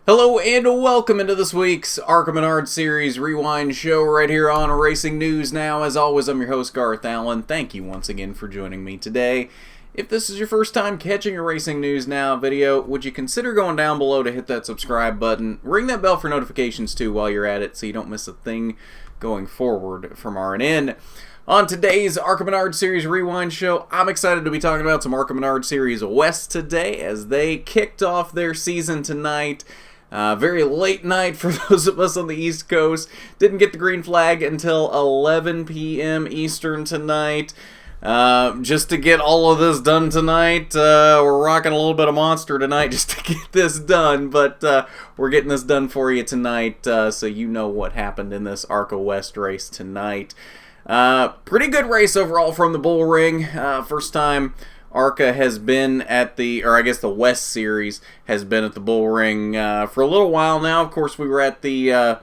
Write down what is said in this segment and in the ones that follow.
Hello and welcome into this week's ARCA Menards Series Rewind show right here on Racing News Now. As always, I'm your host, Garth Allen. Thank you once again for joining me today. If this is your first time catching a Racing News Now video, would you consider going down below to hit that subscribe button? Ring that bell for notifications too while you're at it so you don't miss a thing going forward from RNN. On today's ARCA Menards Series Rewind show, I'm excited to be talking about some ARCA Menards Series West today as they kicked off their season tonight. Very late night for those of us on the East Coast. Didn't get the green flag until 11 p.m. Eastern tonight. Just to get all of this done tonight, we're rocking a little bit of Monster tonight just to get this done, but we're getting this done for you tonight, so you know what happened in this ARCA West race tonight. Pretty good race overall from the Bullring. First time ARCA has been at the, or I guess the West Series has been at the Bullring for a little while now. Of course, we were at the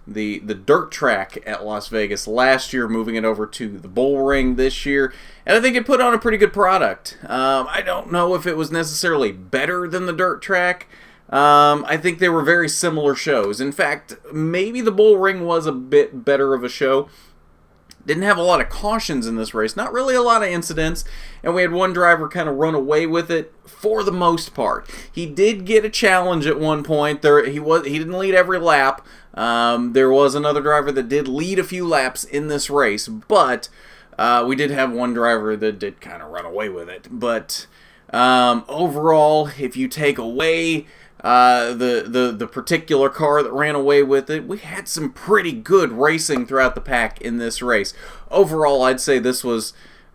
dirt track at Las Vegas last year, moving it over to the Bullring this year, and I think it put on a pretty good product. I don't know if it was necessarily better than the dirt track. I think they were very similar shows. In fact, maybe the Bullring was a bit better of a show. Didn't have a lot of cautions in this race, not really a lot of incidents, and we had one driver kind of run away with it for the most part. He did get a challenge at one point. He didn't lead every lap. There was another driver that did lead a few laps in this race, but we did have one driver that did kind of run away with it. But overall, if you take away the particular car that ran away with it, we had some pretty good racing throughout the pack in this race. Overall, I'd say this was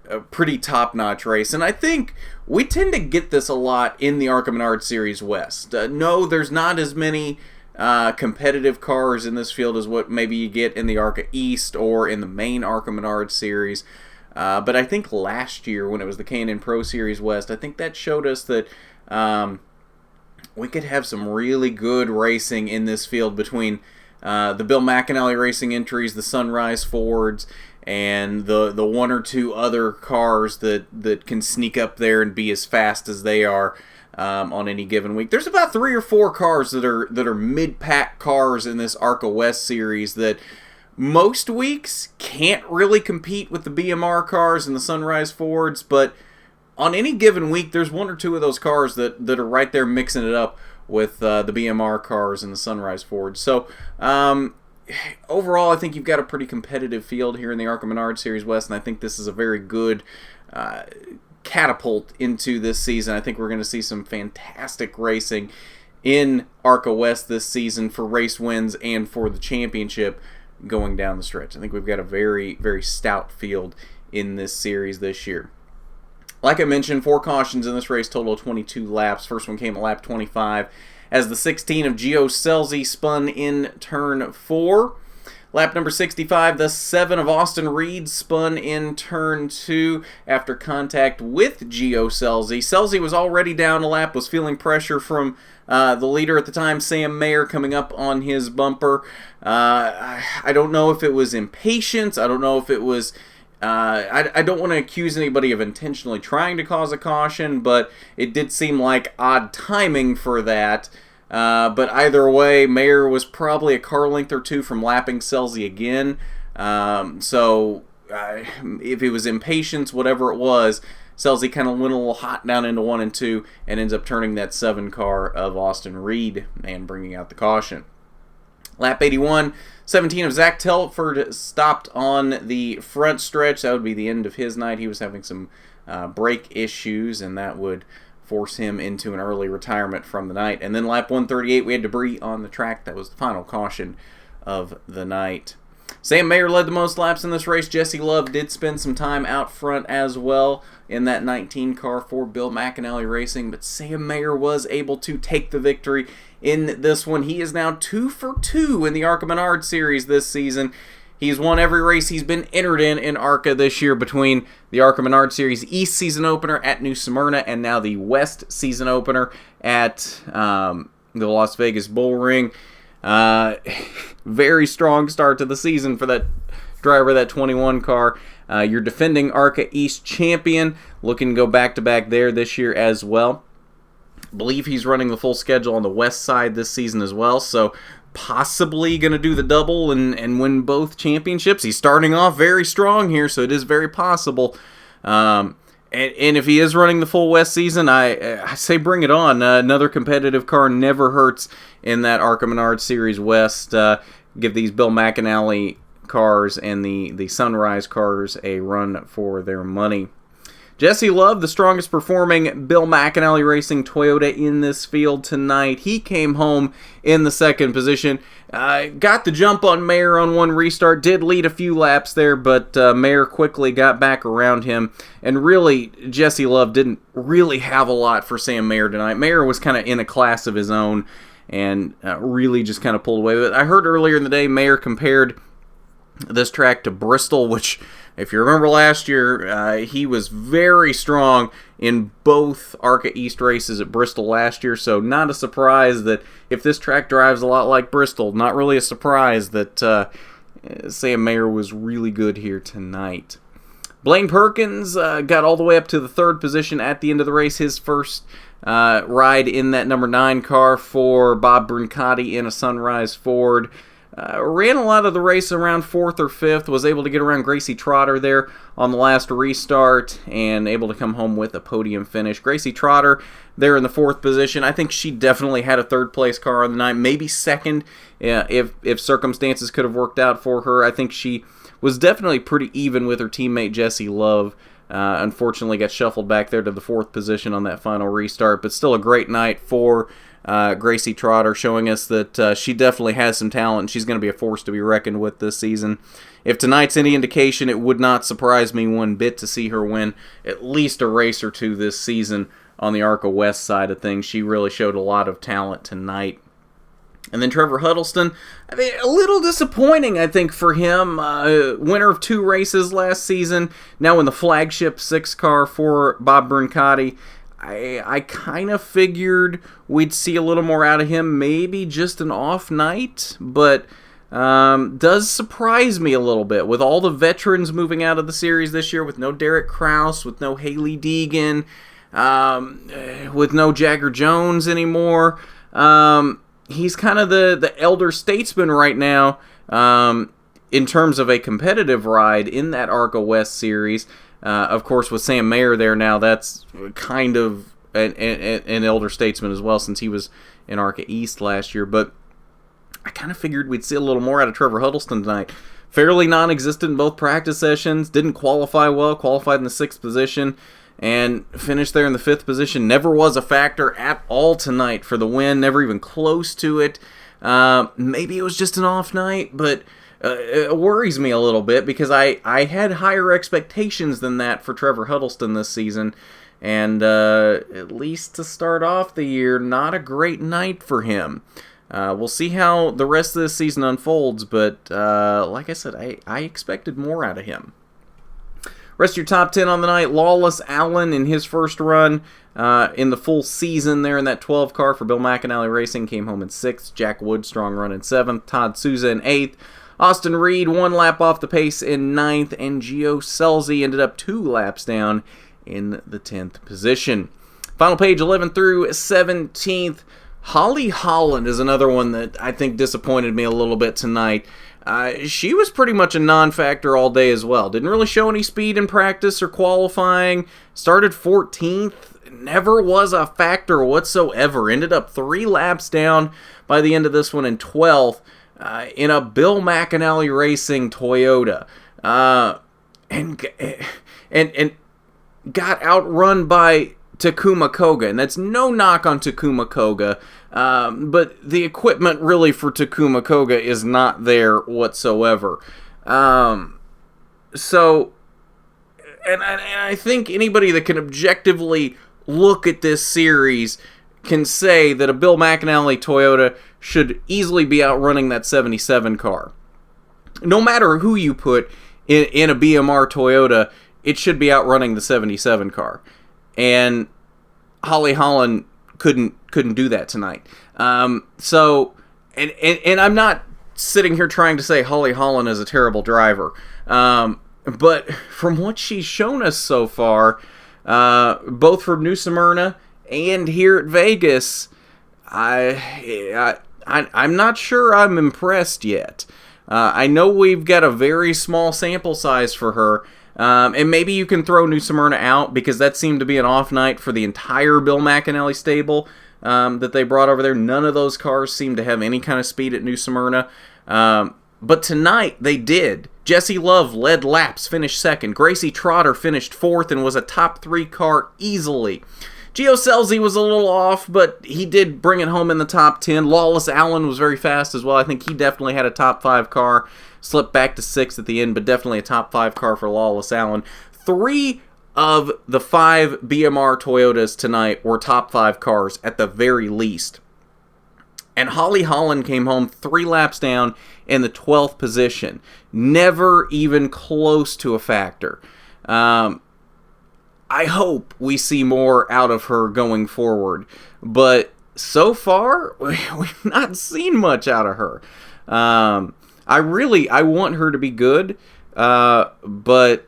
a pretty top-notch race, and I think we tend to get this a lot in the ARCA Menards Series West. No, there's not as many competitive cars in this field as what maybe you get in the ARCA East or in the main ARCA Menards Series. But I think last year when it was the K&N Pro Series West, I think that showed us that we could have some really good racing in this field between the Bill McAnally Racing entries, the Sunrise Fords, and the one or two other cars that can sneak up there and be as fast as they are on any given week. There's about 3 or 4 cars that are mid-pack cars in this ARCA West series that most weeks can't really compete with the BMR cars and the Sunrise Fords, but on any given week, there's 1 or 2 of those cars that are right there mixing it up with the BMR cars and the Sunrise Fords. So, overall, I think you've got a pretty competitive field here in the ARCA Menards Series West, and I think this is a very good catapult into this season. I think we're going to see some fantastic racing in ARCA West this season for race wins and for the championship going down the stretch. I think we've got a very, very stout field in this series this year. Like I mentioned, 4 cautions in this race, total of 22 laps. First one came at lap 25 as the 16 of Gio Scelzi spun in turn 4. Lap number 65, the 7 of Austin Reed spun in turn 2 after contact with Gio Scelzi. Scelzi was already down a lap, was feeling pressure from the leader at the time, Sam Mayer, coming up on his bumper. I don't know if it was impatience. I don't know if it was... I don't want to accuse anybody of intentionally trying to cause a caution, but it did seem like odd timing for that. But either way, Mayer was probably a car length or 2 from lapping Scelzi again. So if it was impatience, whatever it was, Scelzi kind of went a little hot down into 1 and 2 and ends up turning that 7 car of Austin Reed and bringing out the caution. Lap 81, 17 of Zach Telford stopped on the front stretch. That would be the end of his night. He was having some brake issues, and that would force him into an early retirement from the night. And then lap 138, we had debris on the track. That was the final caution of the night. Sam Mayer led the most laps in this race. Jesse Love did spend some time out front as well in that 19 car for Bill McAnally Racing, but Sam Mayer was able to take the victory in this one. He is now 2 for 2 in the ARCA Menards Series this season. He's won every race he's been entered in ARCA this year, between the ARCA Menards Series East season opener at New Smyrna and now the West season opener at the Las Vegas Bullring. Very strong start to the season for that driver of that 21 car. Your defending ARCA East champion, looking to go back-to-back there this year as well. I believe he's running the full schedule on the west side this season as well, so possibly going to do the double and win both championships. He's starting off very strong here, so it is very possible. And if he is running the full West season, I say bring it on. Another competitive car never hurts in that ARCA Menards Series West. Give these Bill McAnally cars and the Sunrise cars a run for their money. Jesse Love, the strongest performing Bill McAnally Racing Toyota in this field tonight. He came home in the second position. Got the jump on Mayer on one restart. Did lead a few laps there, but Mayer quickly got back around him. And really, Jesse Love didn't really have a lot for Sam Mayer tonight. Mayer was kind of in a class of his own and really just kind of pulled away. But I heard earlier in the day Mayer compared this track to Bristol, which, if you remember last year, he was very strong in both ARCA East races at Bristol last year, so not a surprise that if this track drives a lot like Bristol, not really a surprise that Sam Mayer was really good here tonight. Blaine Perkins got all the way up to the third position at the end of the race, his first ride in that number 9 car for Bob Brancati in a Sunrise Ford. Ran a lot of the race around 4th or 5th, was able to get around Gracie Trotter there on the last restart, and able to come home with a podium finish. Gracie Trotter there in the 4th position. I think she definitely had a third place car on the night, maybe second if circumstances could have worked out for her. I think she was definitely pretty even with her teammate Jesse Love. Unfortunately got shuffled back there to the 4th position on that final restart, but still a great night for Gracie Trotter, showing us that she definitely has some talent and she's going to be a force to be reckoned with this season. If tonight's any indication, it would not surprise me one bit to see her win at least a race or two this season on the ARCA West side of things. She really showed a lot of talent tonight. And then Trevor Huddleston, I mean, a little disappointing, I think, for him. Winner of 2 races last season, now in the flagship 6 car for Bob Brancati. I kind of figured we'd see a little more out of him, maybe just an off night, but does surprise me a little bit. With all the veterans moving out of the series this year, with no Derek Kraus, with no Haley Deegan, with no Jagger Jones anymore, he's kind of the elder statesman right now in terms of a competitive ride in that ARCA West series. Of course, with Sam Mayer there now, that's kind of an elder statesman as well, since he was in ARCA East last year. But I kind of figured we'd see a little more out of Trevor Huddleston tonight. Fairly non-existent in both practice sessions, didn't qualify well, qualified in the 6th position, and finished there in the 5th position. Never was a factor at all tonight for the win, never even close to it. Maybe it was just an off night, but it worries me a little bit because I had higher expectations than that for Trevor Huddleston this season. And at least to start off the year, not a great night for him. We'll see how the rest of this season unfolds, but like I said, I expected more out of him. Rest of your top 10 on the night, Lawless Allen in his first run in the full season there in that 12 car for Bill McAnally Racing, came home in 6th. Jack Woodstrong run in 7th. Todd Souza in 8th. Austin Reed 1 lap off the pace in 9th, and Gio Selzy ended up 2 laps down in the 10th position. Final page 11 through 17th. Holly Holland is another one that I think disappointed me a little bit tonight. She was pretty much a non-factor all day as well. Didn't really show any speed in practice or qualifying. Started 14th. Never was a factor whatsoever. Ended up 3 laps down by the end of this one in 12th. In a Bill McAnally Racing Toyota, and got outrun by Takuma Koga, and that's no knock on Takuma Koga, but the equipment really for Takuma Koga is not there whatsoever. So, and I think anybody that can objectively look at this series can say that a Bill McAnally Toyota should easily be outrunning that 77 car. No matter who you put in a BMR Toyota, it should be outrunning the 77 car. And Holly Holland couldn't do that tonight. So, and I'm not sitting here trying to say Holly Holland is a terrible driver. But from what she's shown us so far, both for New Smyrna And here at Vegas, I'm not sure I'm impressed yet. I know we've got a very small sample size for her, and maybe you can throw New Smyrna out because that seemed to be an off night for the entire Bill McAnally stable that they brought over there. None of those cars seemed to have any kind of speed at New Smyrna, but tonight they did. Jessie Love led laps, finished second. Gracie Trotter finished fourth and was a top 3 car easily. Gio Scelzi was a little off, but he did bring it home in the top 10. Lawless Allen was very fast as well. I think he definitely had a top 5 car. Slipped back to 6th at the end, but definitely a top 5 car for Lawless Allen. 3 of the 5 BMR Toyotas tonight were top 5 cars at the very least. And Holly Holland came home 3 laps down in the 12th position. Never even close to a factor. I hope we see more out of her going forward. But so far, we've not seen much out of her. I want her to be good, but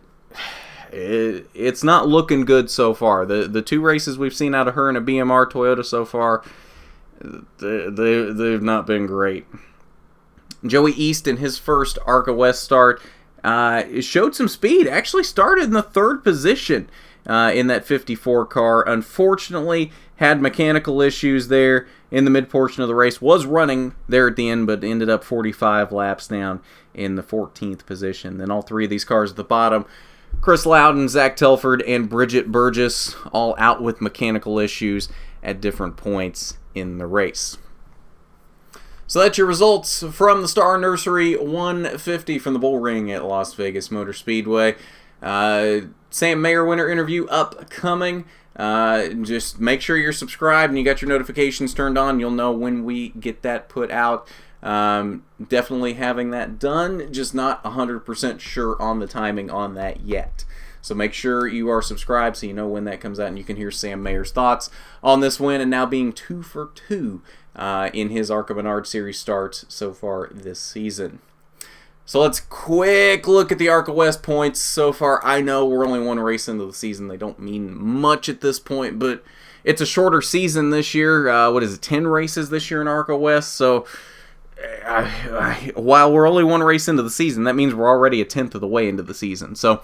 it's not looking good so far. The 2 races we've seen out of her in a BMR Toyota so far, they've not been great. Joey East in his first ARCA West start showed some speed. Actually started in the 3rd position in that 54 car. Unfortunately, had mechanical issues there in the mid portion of the race. Was running there at the end, but ended up 45 laps down in the 14th position. Then all 3 of these cars at the bottom, Chris Loudon, Zach Telford, and Bridget Burgess, all out with mechanical issues at different points in the race. So that's your results from the Star Nursery 150 from the Bullring at Las Vegas Motor Speedway. Sam Mayer winner interview upcoming. Just make sure you're subscribed and you got your notifications turned on. You'll know when we get that put out. Definitely having that done, just not 100% sure on the timing on that yet. So make sure you are subscribed so you know when that comes out and you can hear Sam Mayer's thoughts on this win and now being 2 for 2 in his ARCA Menards Series starts so far this season. So let's quick look at the ARCA West points so far. I know we're only 1 race into the season. They don't mean much at this point, but it's a shorter season this year. 10 races this year in ARCA West? So while we're only 1 race into the season, that means we're already a 10th of the way into the season. So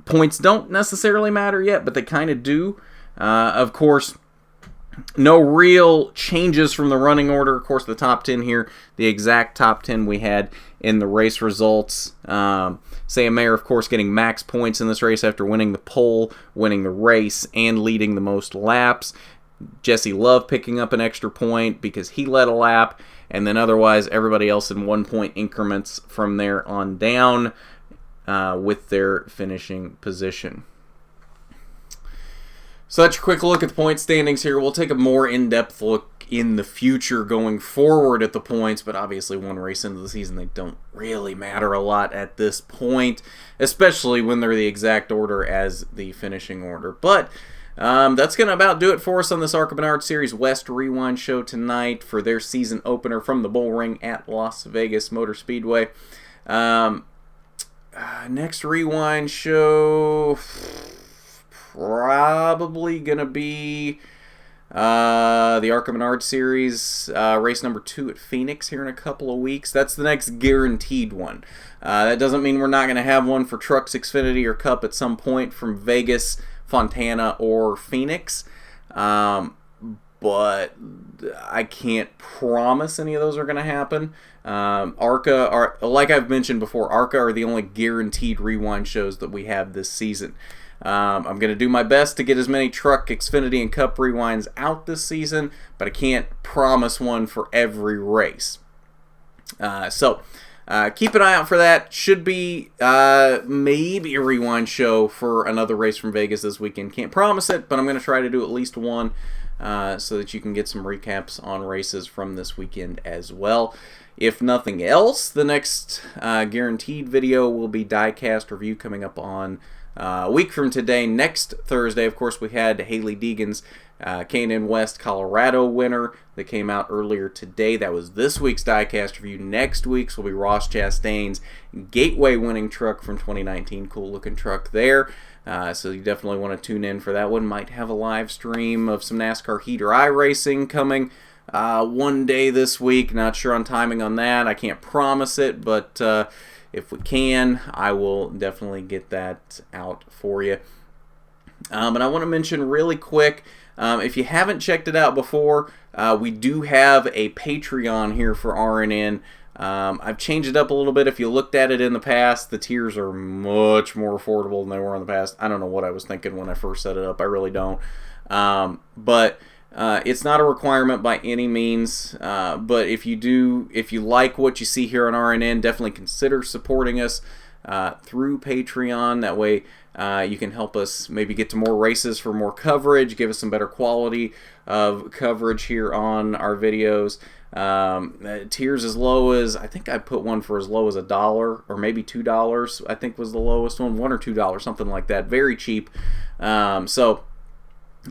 points don't necessarily matter yet, but they kind of do. Of course, no real changes from the running order. Of course, the top 10 here, the exact top 10 we had in the race results. Sam Mayer, of course, getting max points in this race after winning the pole, winning the race, and leading the most laps. Jessie Love picking up an extra point because he led a lap, and then otherwise everybody else in 1-point increments from there on down with their finishing position. So that's a quick look at the point standings here. We'll take a more in-depth look in the future going forward at the points, but obviously 1 race into the season, they don't really matter a lot at this point, especially when they're the exact order as the finishing order. But that's going to about do it for us on this ARCA Menards Series West Rewind show tonight for their season opener from the Bullring at Las Vegas Motor Speedway. Next Rewind show, probably going to be the ARCA Menards Series race number 2 at Phoenix here in a couple of weeks. That's the next guaranteed one. That doesn't mean we're not going to have one for Trucks Xfinity or Cup at some point from Vegas, Fontana, or Phoenix. But I can't promise any of those are going to happen. ARCA are, like I've mentioned before, ARCA are the only guaranteed rewind shows that we have this season. I'm going to do my best to get as many Truck, Xfinity, and Cup rewinds out this season, but I can't promise one for every race. So keep an eye out for that. Should be maybe a rewind show for another race from Vegas this weekend. Can't promise it, but I'm going to try to do at least one so that you can get some recaps on races from this weekend as well. If nothing else, the next guaranteed video will be diecast review coming up on a week from today, next Thursday. Of course, we had Haley Deegan's K&N West Colorado winner that came out earlier today. That was this week's diecast review. Next week's will be Ross Chastain's Gateway winning truck from 2019. Cool looking truck there. So you definitely want to tune in for that one. Might have a live stream of some NASCAR Heat or iRacing coming one day this week. Not sure on timing on that. I can't promise it, but if we can, I will definitely get that out for you. And I want to mention really quick, if you haven't checked it out before, we do have a Patreon here for RNN. I've changed it up a little bit. If you looked at it in the past, the tiers are much more affordable than they were in the past. I don't know what I was thinking when I first set it up. I really don't. But it's not a requirement by any means. But if you like what you see here on RNN, definitely consider supporting us through Patreon. That way you can help us maybe get to more races for more coverage, give us some better quality of coverage here on our videos. Tiers as low as, I think I put one for as low as $1 or maybe $2, I think was the lowest one, $1 or $2, something like that. Very cheap. So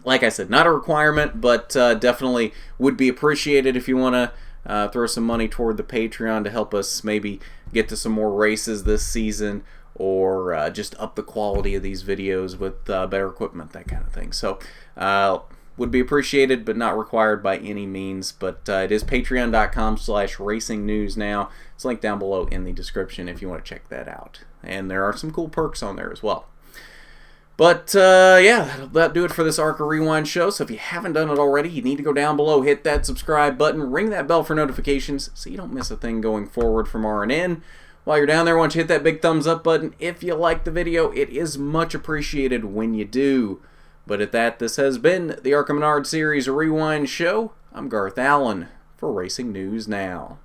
like I said, not a requirement, but definitely would be appreciated if you want to throw some money toward the Patreon to help us maybe get to some more races this season, or just up the quality of these videos with better equipment, that kind of thing. So would be appreciated, but not required by any means. But it is patreon.com/racingnews now. It's linked down below in the description if you want to check that out. And there are some cool perks on there as well. But yeah, that'll do it for this ARCA Rewind show. So if you haven't done it already, you need to go down below, hit that subscribe button, ring that bell for notifications so you don't miss a thing going forward from RNN. While you're down there, why don't you hit that big thumbs up button if you like the video. It is much appreciated when you do. But at that, this has been the ARCA Menards Series Rewind show. I'm Garth Allen for Racing News Now.